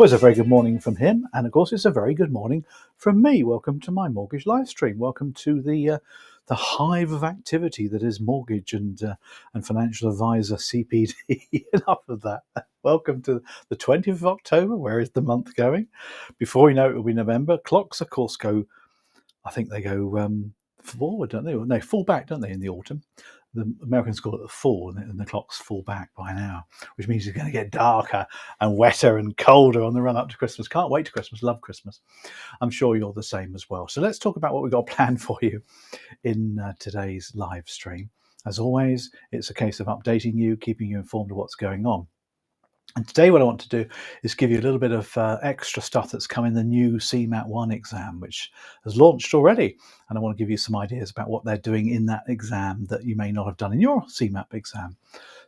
Well, it's a very good morning from him, and of course, it's a very good morning from me. Welcome to my mortgage live stream. Welcome to the hive of activity that is mortgage and financial advisor CPD. Enough of that. Welcome to the 20th of October. Where is the month going? Before we know it, will be November. Clocks, of course, go. I think they go forward, don't they? No, fall back, don't they? In the autumn. The Americans call it the fall, and the clocks fall back by an hour, which means it's going to get darker and wetter and colder on the run up to Christmas. Can't wait to Christmas. Love Christmas. I'm sure you're the same as well. So let's talk about what we've got planned for you in today's live stream. As always, it's a case of updating you, keeping you informed of what's going on. And today what I want to do is give you a little bit of extra stuff that's come in the new CMAT 1 exam, which has launched already. And I want to give you some ideas about what they're doing in that exam that you may not have done in your CMAT exam.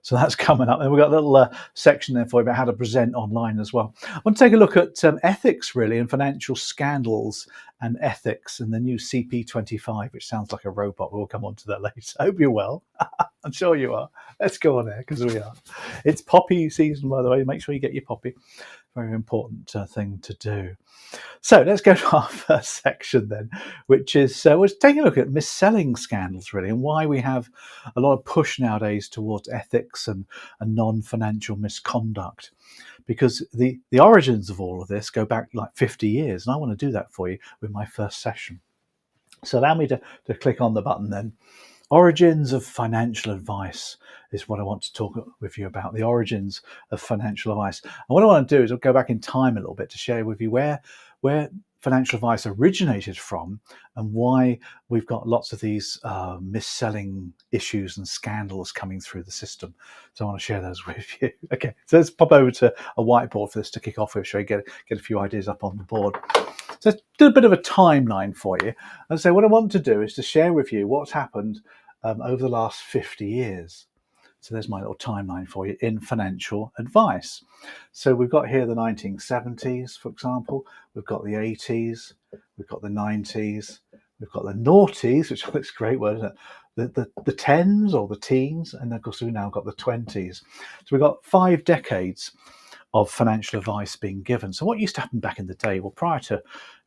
So that's coming up. And we've got a little section there for you about how to present online as well. I want to take a look at ethics, really, and financial scandals and ethics and the new CP25, which sounds like a robot. We'll come on to that later. I hope you're well. I'm sure you are. Let's go on there, because we are. It's poppy season, by the way. Make sure you get your poppy. Very important thing to do. So let's go to our first section then, which is we're taking a look at mis-selling scandals, really, and why we have a lot of push nowadays towards ethics and non-financial misconduct. Because the origins of all of this go back like 50 years, and I want to do that for you with my first session. So allow me to click on the button then. Origins of financial advice is what I want to talk with you about, the origins of financial advice. And what I want to do is I'll go back in time a little bit to share with you where financial advice originated from and why we've got lots of these mis-selling issues and scandals coming through the system. So I want to share those with you. Okay, so let's pop over to a whiteboard for this to kick off with, so you get a few ideas up on the board. So let's do a bit of a timeline for you. And so what I want to do is to share with you what's happened over the last 50 years. So there's my little timeline for you in financial advice. So we've got here the 1970s, for example. We've got the 80s. We've got the 90s. We've got the noughties, which looks a great word, isn't it? The tens or the teens. And of course, we've now got the 20s. So we've got 5 decades of financial advice being given. So what used to happen back in the day? Well, prior to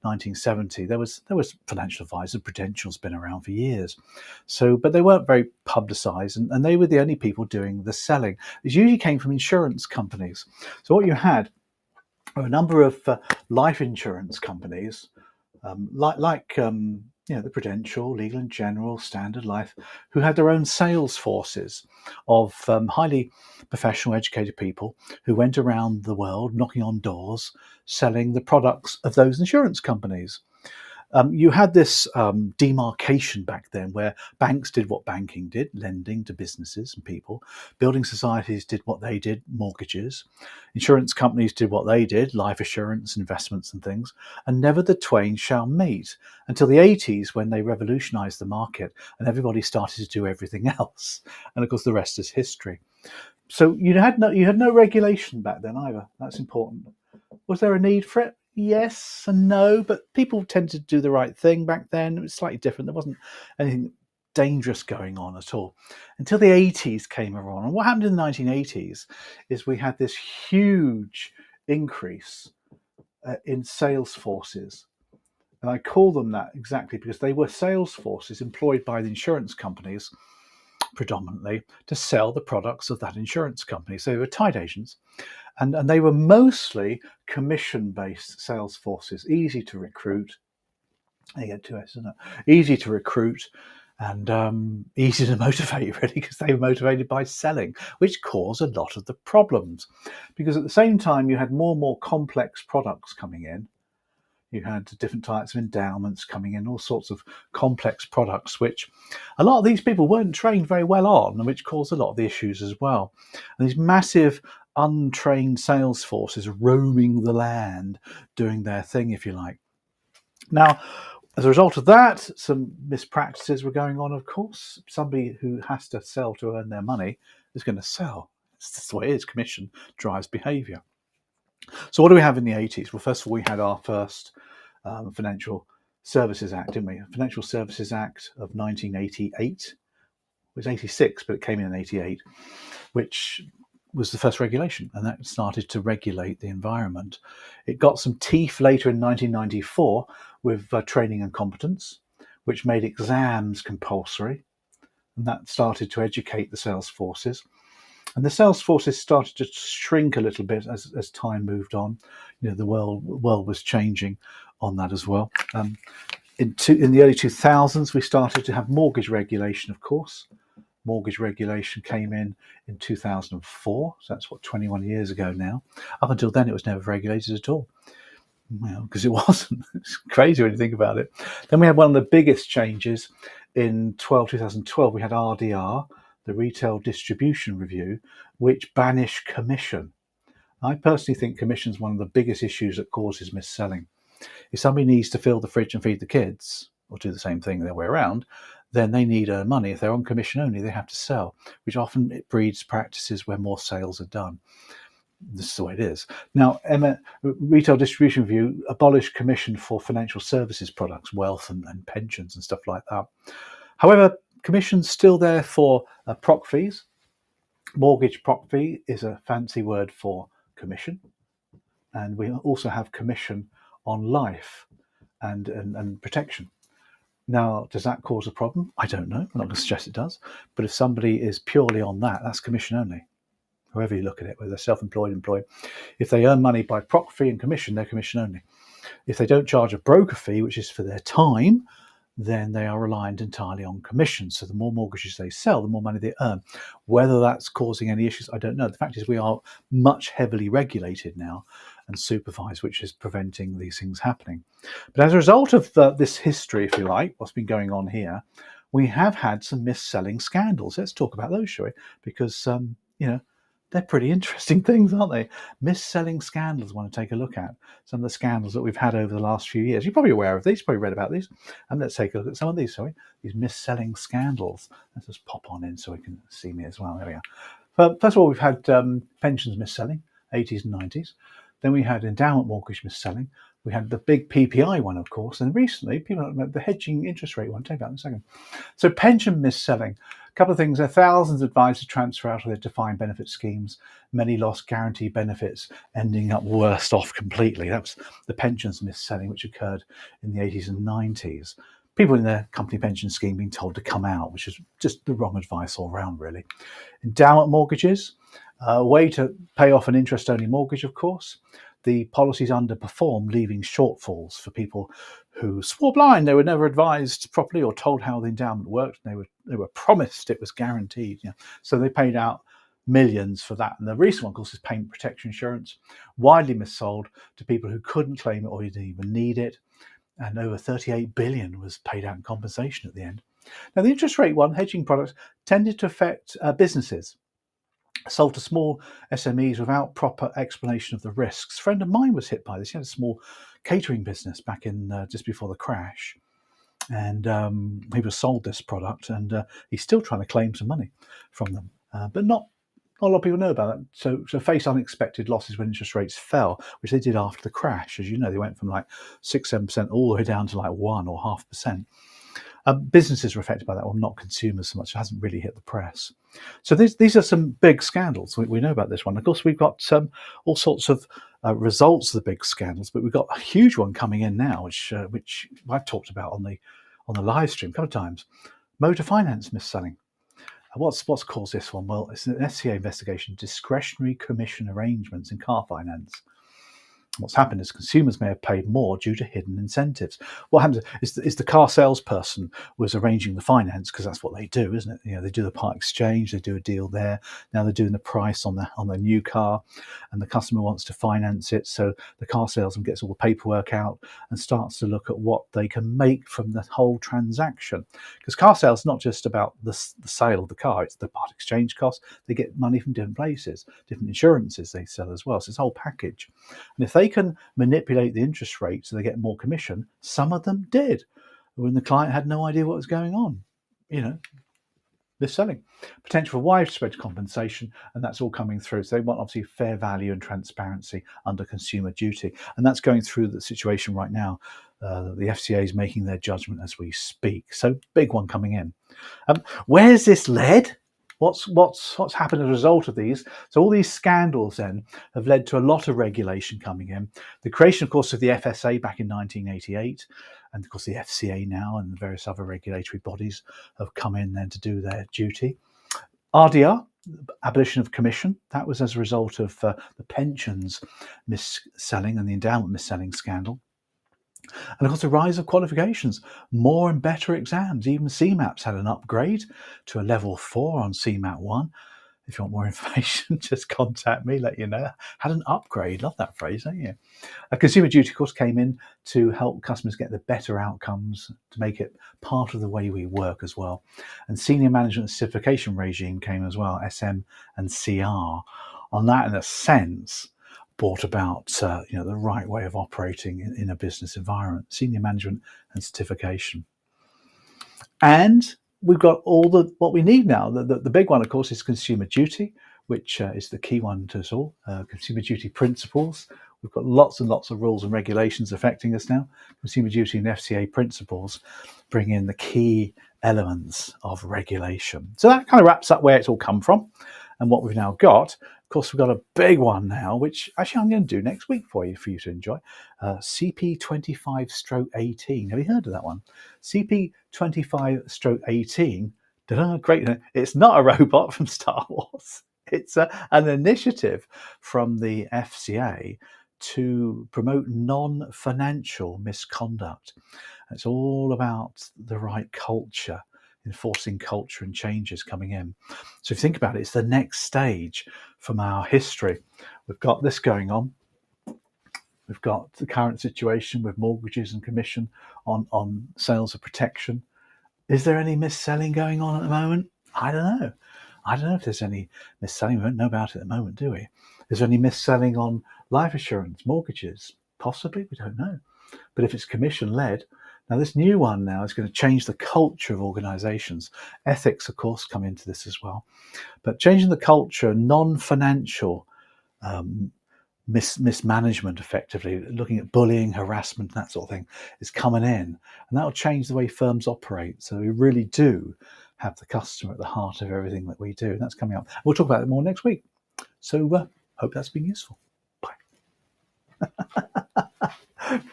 1970, there was financial advice, and Prudential's been around for years. So, but they weren't very publicised, and they were the only people doing the selling. It usually came from insurance companies. So what you had were a number of life insurance companies, the Prudential, Legal and General, Standard Life, who had their own sales forces of highly professional, educated people who went around the world knocking on doors, selling the products of those insurance companies. You had this demarcation back then where banks did what banking did, lending to businesses and people. Building societies did what they did, mortgages. Insurance companies did what they did, life assurance, investments and things. And never the twain shall meet until the 80s, when they revolutionized the market and everybody started to do everything else. And of course, the rest is history. So you had no regulation back then either. That's important. Was there a need for it? Yes and no, but people tended to do the right thing back then. It was slightly different. There wasn't anything dangerous going on at all until the 80s came around. And what happened in the 1980s is we had this huge increase in sales forces. And I call them that exactly because they were sales forces employed by the insurance companies predominantly to sell the products of that insurance company. So they were tied agents. And they were mostly commission-based sales forces, easy to recruit. There you get 2 S's, isn't it? Easy to recruit and easy to motivate, really, because they were motivated by selling, which caused a lot of the problems. Because at the same time, you had more and more complex products coming in. You had different types of endowments coming in, all sorts of complex products, which a lot of these people weren't trained very well on, and which caused a lot of the issues as well. And these massive untrained sales forces roaming the land, doing their thing, if you like. Now, as a result of that, some mispractices were going on, of course. Somebody who has to sell to earn their money is going to sell. That's the way it is. Commission drives behaviour. So what do we have in the 80s? Well, first of all, we had our first Financial Services Act, didn't we? Financial Services Act of 1988. It was 86, but it came in 88, which was the first regulation, and that started to regulate the environment. It got some teeth later in 1994 with training and competence, which made exams compulsory, and that started to educate the sales forces. And the sales forces started to shrink a little bit as time moved on. The world was changing on that as well. In the early 2000s, we started to have mortgage regulation, of course. Mortgage regulation came in 2004, so that's 21 years ago now. Up until then, it was never regulated at all. Well, because it wasn't. It's crazy when you think about it. Then we had one of the biggest changes in 2012. We had RDR, the Retail Distribution Review, which banished commission. I personally think commission is one of the biggest issues that causes mis-selling. If somebody needs to fill the fridge and feed the kids, or do the same thing the other way around, then they need earn money. If they're on commission only, they have to sell, which often it breeds practices where more sales are done. This is the way it is. Now, Retail Distribution Review abolished commission for financial services products, wealth and pensions and stuff like that. However, commission's still there for proc fees. Mortgage proc fee is a fancy word for commission. And we also have commission on life and protection. Now, does that cause a problem? I don't know. I'm not going to suggest it does. But if somebody is purely on that, that's commission only. However you look at it, whether they're self-employed, employed. If they earn money by proc fee and commission, they're commission only. If they don't charge a broker fee, which is for their time, then they are reliant entirely on commission. So the more mortgages they sell, the more money they earn. Whether that's causing any issues, I don't know. The fact is we are much heavily regulated now and supervised, which is preventing these things happening. But as a result of this history, if you like, what's been going on here, we have had some mis-selling scandals. Let's talk about those, shall we? Because, they're pretty interesting things, aren't they? Mis-selling scandals I want to take a look at. Some of the scandals that we've had over the last few years. You're probably aware of these, probably read about these. And let's take a look at some of these, these mis-selling scandals. Let's just pop on in so we can see me as well. There we are. But first of all, we've had pensions mis-selling, 80s and 90s. Then we had endowment mortgage mis-selling. We had the big PPI one, of course. And recently, people don't know the hedging interest rate one. I'll tell you about in a second. So pension mis-selling. A couple of things. There are thousands of advisors transfer out of their defined benefit schemes. Many lost guaranteed benefits, ending up worse off completely. That was the pensions mis-selling, which occurred in the 80s and 90s. People in their company pension scheme being told to come out, which is just the wrong advice all around, really. Endowment mortgages, a way to pay off an interest-only mortgage, of course. The policies underperformed, leaving shortfalls for people who swore blind. They were never advised properly or told how the endowment worked. They were promised it was guaranteed. So they paid out millions for that. And the recent one, of course, is payment protection insurance, widely missold to people who couldn't claim it or didn't even need it. And over 38 billion was paid out in compensation at the end. Now, the interest rate one, hedging products, tended to affect businesses. Sold to small SMEs without proper explanation of the risks. A friend of mine was hit by this. He had a small catering business back in just before the crash, and he was sold this product, and he's still trying to claim some money from them, but not a lot of people know about that. So face unexpected losses when interest rates fell, which they did after the crash. As you know, they went from like 6-7% all the way down to like 1 or 0.5%. Businesses are affected by that one, not consumers so much. It hasn't really hit the press. So these are some big scandals. We know about this one. Of course, we've got all sorts of results of the big scandals, but we've got a huge one coming in now, which I've talked about on the live stream a couple of times. Motor finance mis-selling. What's caused this one? Well, it's an FCA investigation, discretionary commission arrangements in car finance. What's happened is consumers may have paid more due to hidden incentives. What happens is the car salesperson was arranging the finance, because that's what they do, isn't it? They do the part exchange, they do a deal there. Now they're doing the price on the new car, and the customer wants to finance it. So the car salesman gets all the paperwork out and starts to look at what they can make from the whole transaction. Because car sales is not just about the sale of the car; it's the part exchange cost. They get money from different places, different insurances they sell as well. So it's a whole package. And if they can manipulate the interest rate so they get more commission, some of them did, when the client had no idea what was going on. They're selling. Potential for widespread compensation, and that's all coming through. So they want obviously fair value and transparency under consumer duty, and that's going through the situation right now. The FCA is making their judgment as we speak. So big one coming in. Where's this led? What's happened as a result of these? So all these scandals then have led to a lot of regulation coming in. The creation, of course, of the FSA back in 1988, and of course the FCA now, and the various other regulatory bodies have come in then to do their duty. RDR, abolition of commission, that was as a result of the pensions mis-selling and the endowment mis-selling scandal. And of course, the rise of qualifications, more and better exams. Even CMAP's had an upgrade to a level 4 on CMAP 1. If you want more information, just contact me, let you know. Had an upgrade, love that phrase, don't you? A consumer duty course came in to help customers get the better outcomes, to make it part of the way we work as well. And senior management certification regime came as well, SM and CR. On that, in a sense, brought about the right way of operating in a business environment, senior management and certification. And we've got all what we need now. The big one, of course, is consumer duty, which is the key one to us all. Consumer duty principles. We've got lots and lots of rules and regulations affecting us now. Consumer duty and FCA principles bring in the key elements of regulation. So that kind of wraps up where it's all come from and what we've now got. Of course, we've got a big one now, which actually I'm going to do next week for you to enjoy. CP25/18. Have you heard of that one? CP25/18. Great. It's not a robot from Star Wars. It's an initiative from the FCA to promote non-financial misconduct. It's all about the right culture, enforcing culture and changes coming in. So if you think about it, it's the next stage from our history. We've got this going on. We've got the current situation with mortgages and commission on sales of protection. Is there any mis-selling going on at the moment? I don't know. I don't know if there's any mis-selling. We don't know about it at the moment, do we? Is there any mis-selling on life assurance, mortgages? Possibly, we don't know. But if it's commission-led, now this new one now is going to change the culture of organisations. Ethics, of course, come into this as well. But changing the culture, non-financial mismanagement, effectively, looking at bullying, harassment, that sort of thing, is coming in. And that will change the way firms operate. So we really do have the customer at the heart of everything that we do. And that's coming up. We'll talk about it more next week. So hope that's been useful. Bye.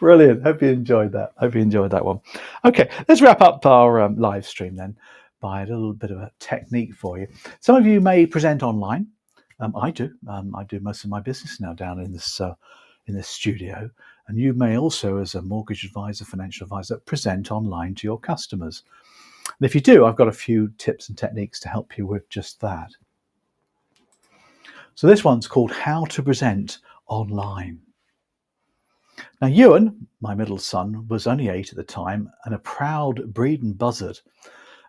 Brilliant. Hope you enjoyed that. One. Okay, let's wrap up our live stream then by a little bit of a technique for you. Some of you may present online. I do. I do most of my business now down in this studio. And you may also, as a mortgage advisor, financial advisor, present online to your customers. And if you do, I've got a few tips and techniques to help you with just that. So this one's called How to Present Online. Now, Ewan, my middle son, was only 8 at the time and a proud Bredon Buzzard.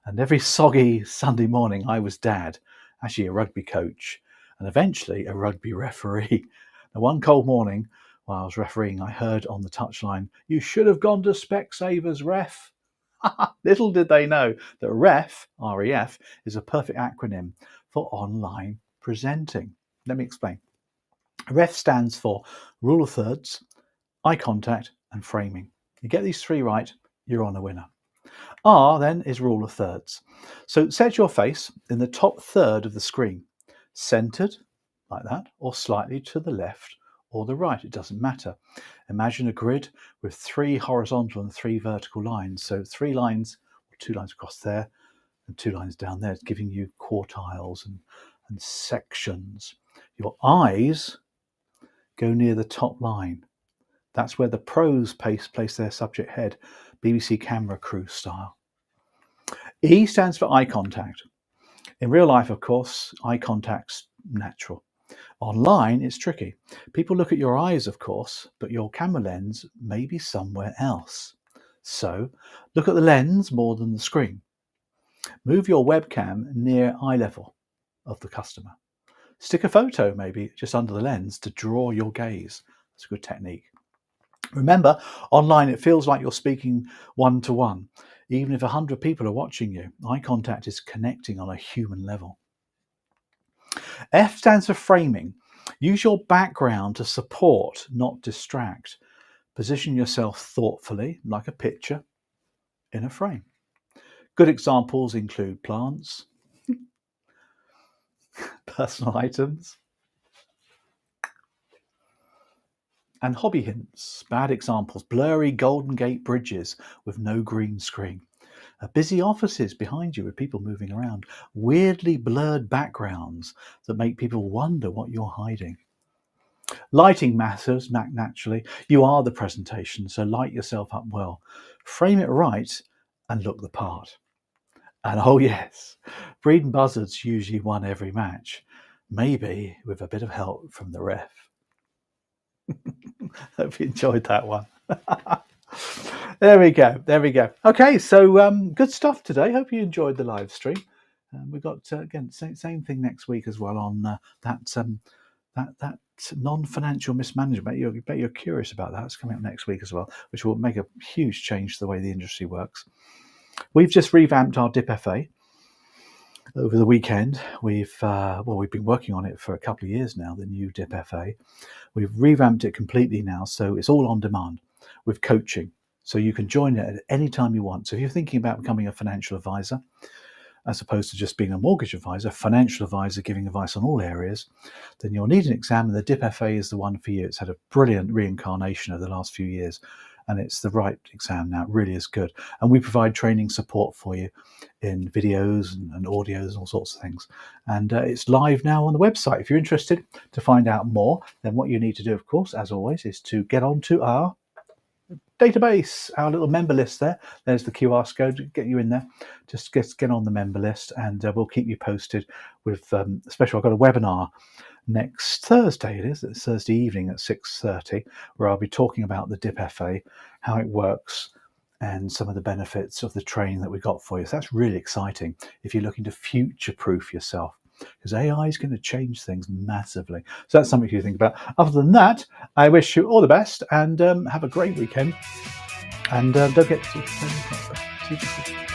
And every soggy Sunday morning, I was dad, actually a rugby coach, and eventually a rugby referee. Now, one cold morning, while I was refereeing, I heard on the touchline, "You should have gone to Specsavers, ref." Little did they know that REF, R-E-F, is a perfect acronym for online presenting. Let me explain. REF stands for Rule of Thirds, eye contact, and framing. You get these 3 right, you're on a winner. R then is Rule of Thirds. So set your face in the top third of the screen, centered like that, or slightly to the left or the right, it doesn't matter. Imagine a grid with 3 horizontal and 3 vertical lines. So 3 lines, 2 lines across there and 2 lines down there, giving you quartiles and sections. Your eyes go near the top line. That's where the pros place their subject head, BBC camera crew style. E stands for eye contact. In real life, of course, eye contact's natural. Online, it's tricky. People look at your eyes, of course, but your camera lens may be somewhere else. So look at the lens more than the screen. Move your webcam near eye level of the customer. Stick a photo maybe just under the lens to draw your gaze. That's a good technique. Remember, online it feels like you're speaking one-to-one. Even if 100 people are watching you, eye contact is connecting on a human level. F stands for framing. Use your background to support, not distract. Position yourself thoughtfully, like a picture, in a frame. Good examples include plants, personal items, and hobby hints. Bad examples: blurry Golden Gate bridges with no green screen, busy offices behind you with people moving around, weirdly blurred backgrounds that make people wonder what you're hiding. Lighting matters, naturally. You are the presentation, so light yourself up well. Frame it right and look the part. And oh yes, Bredon Buzzards usually won every match, maybe with a bit of help from the ref. Hope you enjoyed that one. There we go. Okay, so good stuff today. Hope you enjoyed the live stream. We've got again same thing next week as well on that non-financial mismanagement. You bet you're curious about that. It's coming up next week as well, which will make a huge change to the way the industry works. We've just revamped our DIP-FA over the weekend. We've been working on it for a couple of years now, the new DIP-FA. We've revamped it completely now, so it's all on demand with coaching. So you can join it at any time you want. So if you're thinking about becoming a financial advisor, as opposed to just being a mortgage advisor, financial advisor giving advice on all areas, then you'll need an exam, and the DIP-FA is the one for you. It's had a brilliant reincarnation over the last few years, and it's the right exam now. It really is good. And we provide training support for you in videos and audios and all sorts of things. And it's live now on the website. If you're interested to find out more, then what you need to do, of course, as always, is to get onto our database, our little member list there. There's the QR code to get you in there. Just get on the member list, and we'll keep you posted with especially I've got a webinar next Thursday. It's Thursday evening at 6:30, where I'll be talking about the DIP-FA, how it works, and some of the benefits of the training that we got for you. So that's really exciting if you're looking to future-proof yourself, because AI is going to change things massively. So that's something you think about. Other than that, I wish you all the best, and have a great weekend. And don't get to